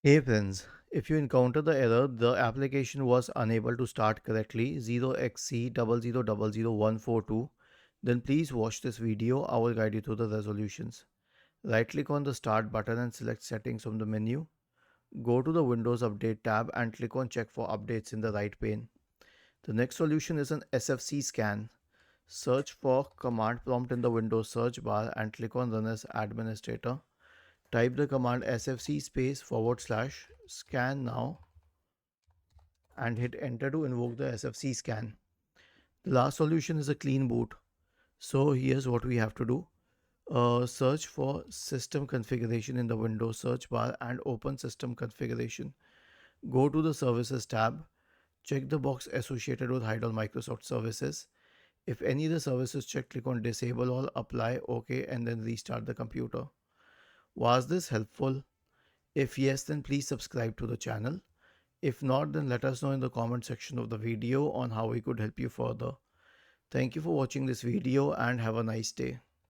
Hey friends, if you encounter the error the application was unable to start correctly 0xc0000142, then please watch this video. I will guide you through the resolutions. Right click on the start button and select settings from the menu. Go to the Windows Update tab and click on check for updates in the right pane. The next solution is an SFC scan. Search for command prompt in the Windows search bar and click on run as administrator. Type the command sfc space forward slash scan now and hit enter to invoke the SFC scan. The last solution is a clean boot. So here's what we have to do. Search for system configuration in the Windows search bar and open system configuration. Go to the services tab. Check the box associated with hide all Microsoft services. If any of the services checked, click on disable all, apply, OK, and then restart the computer. Was this helpful? If yes, then please subscribe to the channel. If not, then let us know in the comment section of the video on how we could help you further. Thank you for watching this video and have a nice day.